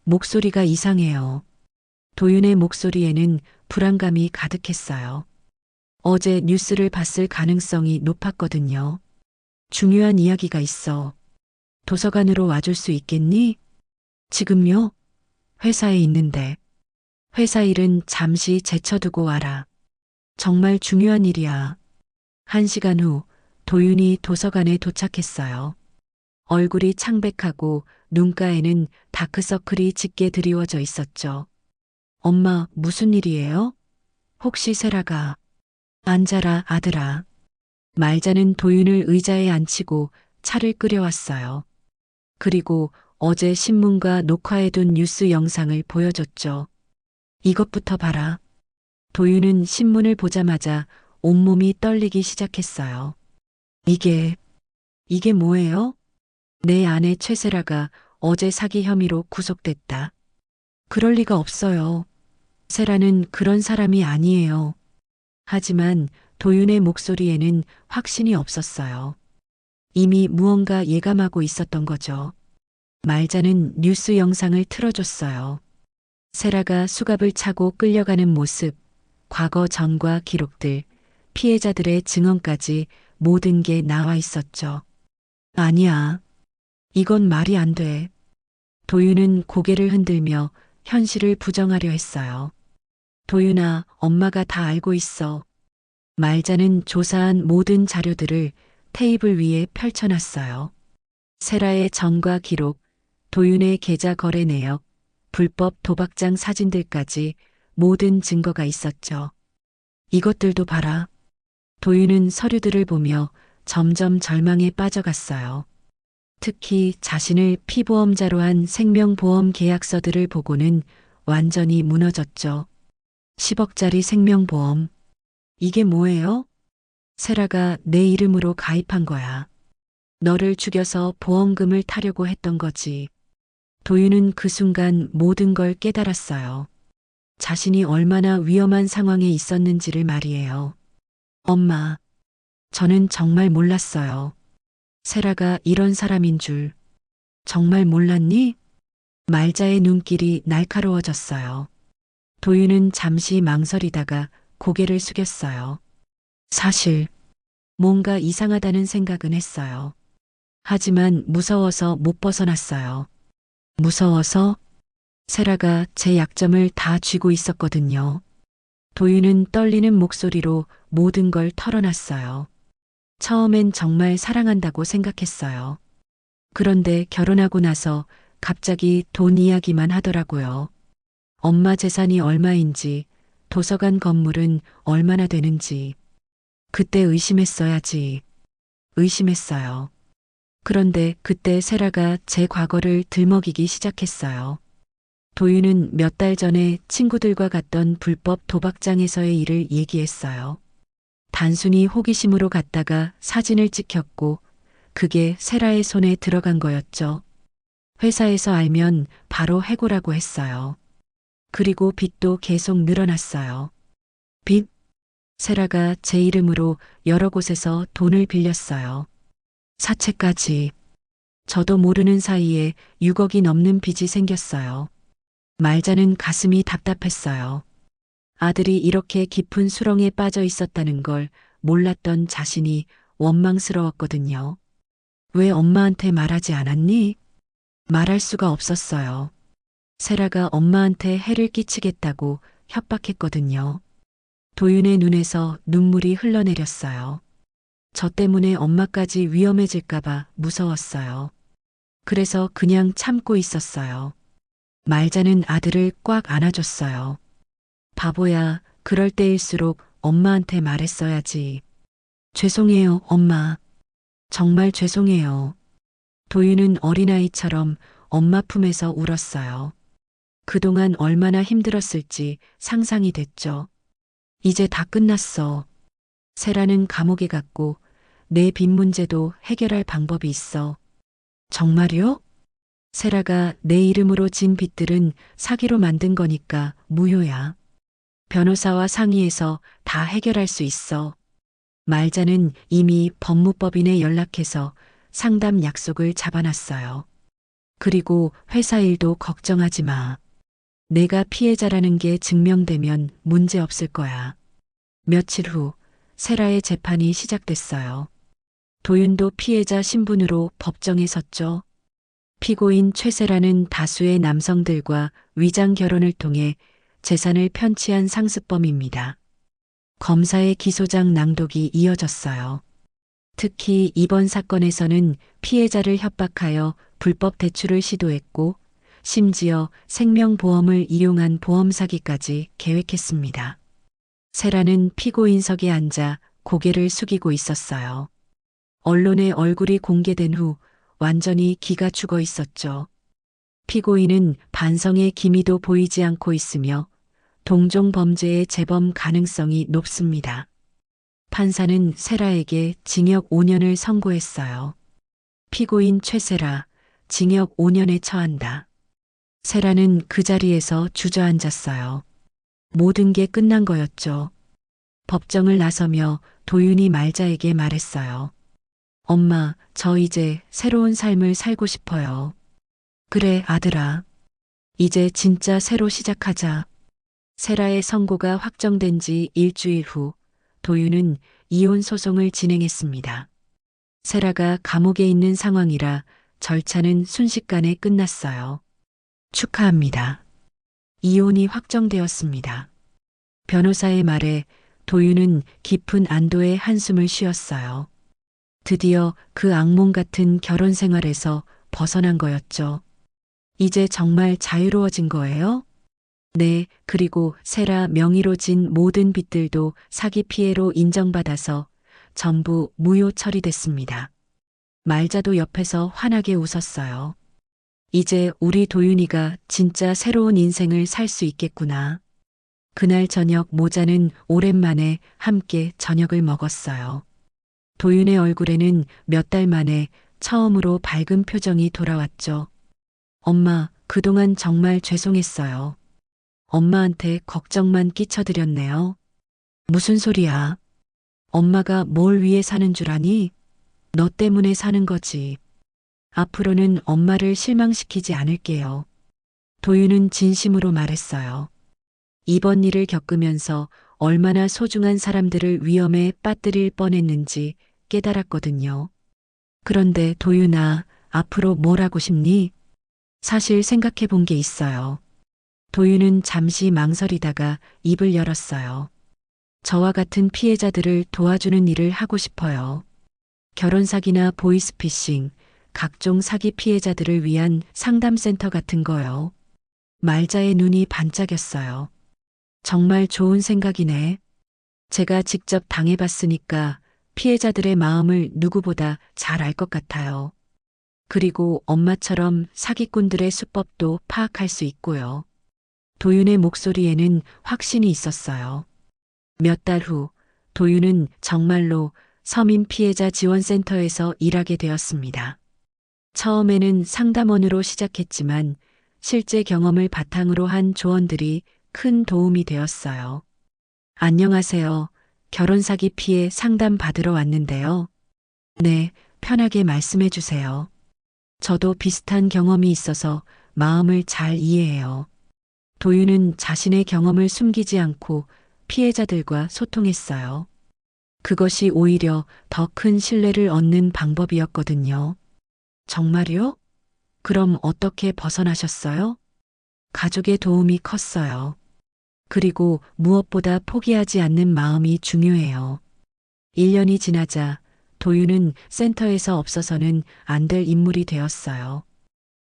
목소리가 이상해요. 도윤의 목소리에는 불안감이 가득했어요. 어제 뉴스를 봤을 가능성이 높았거든요. 중요한 이야기가 있어. 도서관으로 와줄 수 있겠니? 지금요? 회사에 있는데. 회사 일은 잠시 제쳐두고 와라. 정말 중요한 일이야. 1시간 후 도윤이 도서관에 도착했어요. 얼굴이 창백하고 눈가에는 다크서클이 짙게 드리워져 있었죠. 엄마, 무슨 일이에요? 혹시 세라가... 앉아라, 아들아. 말자는 도윤을 의자에 앉히고 차를 끓여왔어요. 그리고 어제 신문과 녹화해둔 뉴스 영상을 보여줬죠. 이것부터 봐라. 도윤은 신문을 보자마자 온몸이 떨리기 시작했어요. 이게 뭐예요? 내 아내 최세라가 어제 사기 혐의로 구속됐다. 그럴 리가 없어요. 세라는 그런 사람이 아니에요. 하지만 도윤의 목소리에는 확신이 없었어요. 이미 무언가 예감하고 있었던 거죠. 말자는 뉴스 영상을 틀어줬어요. 세라가 수갑을 차고 끌려가는 모습, 과거 전과 기록들, 피해자들의 증언까지 모든 게 나와 있었죠. 아니야. 이건 말이 안 돼. 도윤은 고개를 흔들며 현실을 부정하려 했어요. 도윤아, 엄마가 다 알고 있어. 말자는 조사한 모든 자료들을 테이블 위에 펼쳐놨어요. 세라의 전과 기록, 도윤의 계좌 거래 내역, 불법 도박장 사진들까지 모든 증거가 있었죠. 이것들도 봐라. 도윤은 서류들을 보며 점점 절망에 빠져갔어요. 특히 자신을 피보험자로 한 생명보험 계약서들을 보고는 완전히 무너졌죠. 10억짜리 생명보험. 이게 뭐예요? 세라가 내 이름으로 가입한 거야. 너를 죽여서 보험금을 타려고 했던 거지. 도윤은 그 순간 모든 걸 깨달았어요. 자신이 얼마나 위험한 상황에 있었는지를 말이에요. 엄마, 저는 정말 몰랐어요. 세라가 이런 사람인 줄. 정말 몰랐니? 말자의 눈길이 날카로워졌어요. 도윤은 잠시 망설이다가 고개를 숙였어요. 사실 뭔가 이상하다는 생각은 했어요. 하지만 무서워서 못 벗어났어요. 무서워서? 세라가 제 약점을 다 쥐고 있었거든요. 도윤은 떨리는 목소리로 모든 걸 털어놨어요. 처음엔 정말 사랑한다고 생각했어요. 그런데 결혼하고 나서 갑자기 돈 이야기만 하더라고요. 엄마 재산이 얼마인지, 도서관 건물은 얼마나 되는지. 그때 의심했어야지. 의심했어요. 그런데 그때 세라가 제 과거를 들먹이기 시작했어요. 도윤은 몇 달 전에 친구들과 갔던 불법 도박장에서의 일을 얘기했어요. 단순히 호기심으로 갔다가 사진을 찍혔고 그게 세라의 손에 들어간 거였죠. 회사에서 알면 바로 해고라고 했어요. 그리고 빚도 계속 늘어났어요. 빚? 세라가 제 이름으로 여러 곳에서 돈을 빌렸어요. 사채까지. 저도 모르는 사이에 6억이 넘는 빚이 생겼어요. 말자는 가슴이 답답했어요. 아들이 이렇게 깊은 수렁에 빠져 있었다는 걸 몰랐던 자신이 원망스러웠거든요. 왜 엄마한테 말하지 않았니? 말할 수가 없었어요. 세라가 엄마한테 해를 끼치겠다고 협박했거든요. 도윤의 눈에서 눈물이 흘러내렸어요. 저 때문에 엄마까지 위험해질까봐 무서웠어요. 그래서 그냥 참고 있었어요. 말자는 아들을 꽉 안아줬어요. 바보야, 그럴 때일수록 엄마한테 말했어야지. 죄송해요, 엄마. 정말 죄송해요. 도윤은 어린아이처럼 엄마 품에서 울었어요. 그동안 얼마나 힘들었을지 상상이 됐죠. 이제 다 끝났어. 세라는 감옥에 갔고 내 빚 문제도 해결할 방법이 있어. 정말요? 세라가 내 이름으로 진 빚들은 사기로 만든 거니까 무효야. 변호사와 상의해서 다 해결할 수 있어. 말자는 이미 법무법인에 연락해서 상담 약속을 잡아놨어요. 그리고 회사 일도 걱정하지 마. 내가 피해자라는 게 증명되면 문제 없을 거야. 며칠 후 세라의 재판이 시작됐어요. 도윤도 피해자 신분으로 법정에 섰죠. 피고인 최세라는 다수의 남성들과 위장 결혼을 통해 재산을 편취한 상습범입니다. 검사의 기소장 낭독이 이어졌어요. 특히 이번 사건에서는 피해자를 협박하여 불법 대출을 시도했고 심지어 생명보험을 이용한 보험 사기까지 계획했습니다. 세라는 피고인석에 앉아 고개를 숙이고 있었어요. 언론에 얼굴이 공개된 후 완전히 기가 죽어 있었죠. 피고인은 반성의 기미도 보이지 않고 있으며 동종 범죄의 재범 가능성이 높습니다. 판사는 세라에게 징역 5년을 선고했어요. 피고인 최세라, 징역 5년에 처한다. 세라는 그 자리에서 주저앉았어요. 모든 게 끝난 거였죠. 법정을 나서며 도윤이 말자에게 말했어요. 엄마, 저 이제 새로운 삶을 살고 싶어요. 그래, 아들아. 이제 진짜 새로 시작하자. 세라의 선고가 확정된 지 일주일 후 도윤은 이혼 소송을 진행했습니다. 세라가 감옥에 있는 상황이라 절차는 순식간에 끝났어요. 축하합니다. 이혼이 확정되었습니다. 변호사의 말에 도윤은 깊은 안도의 한숨을 쉬었어요. 드디어 그 악몽 같은 결혼 생활에서 벗어난 거였죠. 이제 정말 자유로워진 거예요? 네, 그리고 세라 명의로 진 모든 빚들도 사기 피해로 인정받아서 전부 무효 처리됐습니다. 말자도 옆에서 환하게 웃었어요. 이제 우리 도윤이가 진짜 새로운 인생을 살 수 있겠구나. 그날 저녁 모자는 오랜만에 함께 저녁을 먹었어요. 도윤의 얼굴에는 몇 달 만에 처음으로 밝은 표정이 돌아왔죠. 엄마, 그동안 정말 죄송했어요. 엄마한테 걱정만 끼쳐드렸네요. 무슨 소리야? 엄마가 뭘 위해 사는 줄 아니? 너 때문에 사는 거지. 앞으로는 엄마를 실망시키지 않을게요. 도윤은 진심으로 말했어요. 이번 일을 겪으면서 얼마나 소중한 사람들을 위험에 빠뜨릴 뻔했는지 깨달았거든요. 그런데 도윤아, 앞으로 뭘 하고 싶니? 사실 생각해 본 게 있어요. 도윤은 잠시 망설이다가 입을 열었어요. 저와 같은 피해자들을 도와주는 일을 하고 싶어요. 결혼 사기나 보이스피싱, 각종 사기 피해자들을 위한 상담센터 같은 거요. 말자의 눈이 반짝였어요. 정말 좋은 생각이네. 제가 직접 당해봤으니까 피해자들의 마음을 누구보다 잘 알 것 같아요. 그리고 엄마처럼 사기꾼들의 수법도 파악할 수 있고요. 도윤의 목소리에는 확신이 있었어요. 몇 달 후 도윤은 정말로 서민 피해자 지원센터에서 일하게 되었습니다. 처음에는 상담원으로 시작했지만 실제 경험을 바탕으로 한 조언들이 큰 도움이 되었어요. 안녕하세요. 결혼 사기 피해 상담 받으러 왔는데요. 네, 편하게 말씀해 주세요. 저도 비슷한 경험이 있어서 마음을 잘 이해해요. 도윤은 자신의 경험을 숨기지 않고 피해자들과 소통했어요. 그것이 오히려 더 큰 신뢰를 얻는 방법이었거든요. 정말요? 그럼 어떻게 벗어나셨어요? 가족의 도움이 컸어요. 그리고 무엇보다 포기하지 않는 마음이 중요해요. 1년이 지나자 도윤은 센터에서 없어서는 안 될 인물이 되었어요.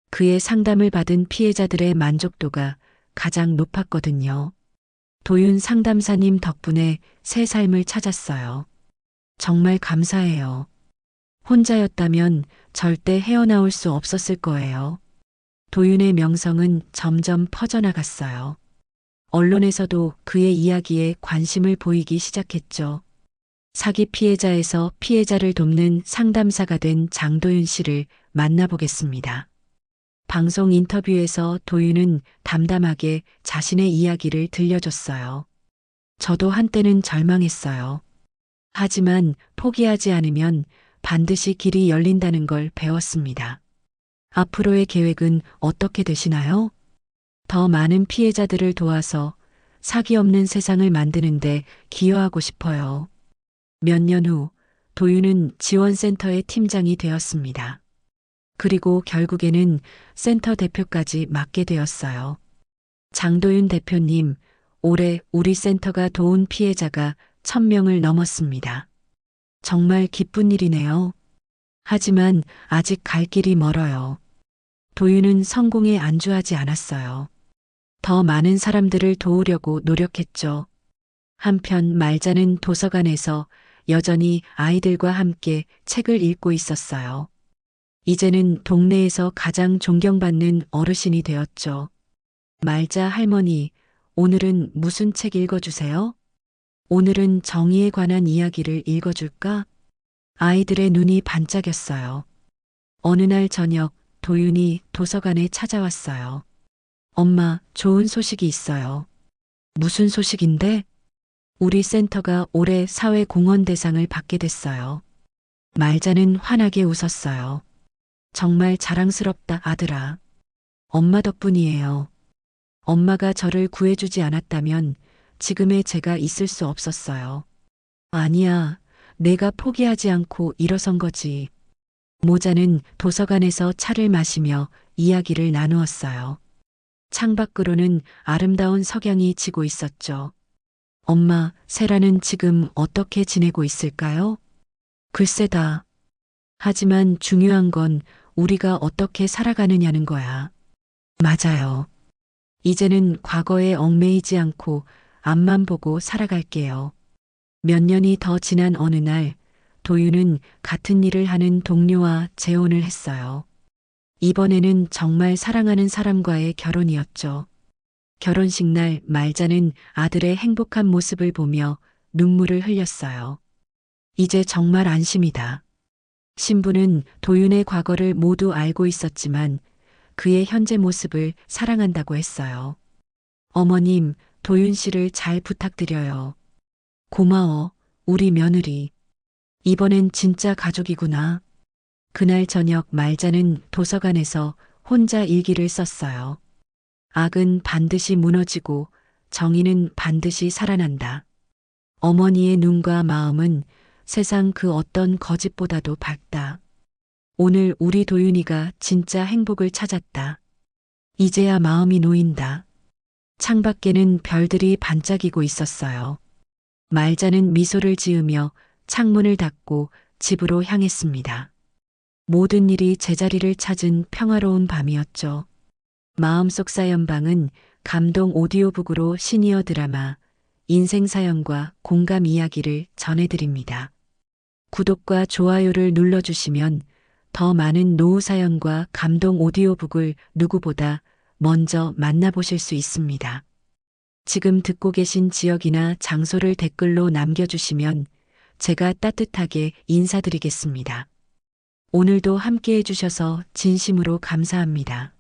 그의 상담을 받은 피해자들의 만족도가 가장 높았거든요. 도윤 상담사님 덕분에 새 삶을 찾았어요. 정말 감사해요. 혼자였다면 절대 헤어나올 수 없었을 거예요. 도윤의 명성은 점점 퍼져나갔어요. 언론에서도 그의 이야기에 관심을 보이기 시작했죠. 사기 피해자에서 피해자를 돕는 상담사가 된 장도윤 씨를 만나보겠습니다. 방송 인터뷰에서 도윤은 담담하게 자신의 이야기를 들려줬어요. 저도 한때는 절망했어요. 하지만 포기하지 않으면 반드시 길이 열린다는 걸 배웠습니다. 앞으로의 계획은 어떻게 되시나요? 더 많은 피해자들을 도와서 사기 없는 세상을 만드는데 기여하고 싶어요. 몇 년 후 도윤은 지원센터의 팀장이 되었습니다. 그리고 결국에는 센터 대표까지 맡게 되었어요. 장도윤 대표님, 올해 우리 센터가 도운 피해자가 1000명을 넘었습니다. 정말 기쁜 일이네요. 하지만 아직 갈 길이 멀어요. 도윤은 성공에 안주하지 않았어요. 더 많은 사람들을 도우려고 노력했죠. 한편 말자는 도서관에서 여전히 아이들과 함께 책을 읽고 있었어요. 이제는 동네에서 가장 존경받는 어르신이 되었죠. 말자 할머니, 오늘은 무슨 책 읽어주세요? 오늘은 정의에 관한 이야기를 읽어줄까? 아이들의 눈이 반짝였어요. 어느 날 저녁 도윤이 도서관에 찾아왔어요. 엄마, 좋은 소식이 있어요. 무슨 소식인데? 우리 센터가 올해 사회공헌대상을 받게 됐어요. 말자는 환하게 웃었어요. 정말 자랑스럽다, 아들아. 엄마 덕분이에요. 엄마가 저를 구해주지 않았다면 지금의 제가 있을 수 없었어요. 아니야, 내가 포기하지 않고 일어선 거지. 모자는 도서관에서 차를 마시며 이야기를 나누었어요. 창밖으로는 아름다운 석양이 지고 있었죠. 엄마, 세라는 지금 어떻게 지내고 있을까요? 글쎄다. 하지만 중요한 건 우리가 어떻게 살아가느냐는 거야. 맞아요. 이제는 과거에 얽매이지 않고 앞만 보고 살아갈게요. 몇 년이 더 지난 어느 날, 도윤은 같은 일을 하는 동료와 재혼을 했어요. 이번에는 정말 사랑하는 사람과의 결혼이었죠. 결혼식 날 말자는 아들의 행복한 모습을 보며 눈물을 흘렸어요. 이제 정말 안심이다. 신부는 도윤의 과거를 모두 알고 있었지만 그의 현재 모습을 사랑한다고 했어요. 어머님, 도윤 씨를 잘 부탁드려요. 고마워, 우리 며느리. 이번엔 진짜 가족이구나. 그날 저녁 말자는 도서관에서 혼자 일기를 썼어요. 악은 반드시 무너지고 정의는 반드시 살아난다. 어머니의 눈과 마음은 세상 그 어떤 거짓보다도 밝다. 오늘 우리 도윤이가 진짜 행복을 찾았다. 이제야 마음이 놓인다. 창밖에는 별들이 반짝이고 있었어요. 말자는 미소를 지으며 창문을 닫고 집으로 향했습니다. 모든 일이 제자리를 찾은 평화로운 밤이었죠. 마음속 사연방은 감동 오디오북으로 시니어 드라마 인생사연과 공감 이야기를 전해드립니다. 구독과 좋아요를 눌러주시면 더 많은 노후 사연과 감동 오디오북을 누구보다 먼저 만나보실 수 있습니다. 지금 듣고 계신 지역이나 장소를 댓글로 남겨주시면 제가 따뜻하게 인사드리겠습니다. 오늘도 함께 해주셔서 진심으로 감사합니다.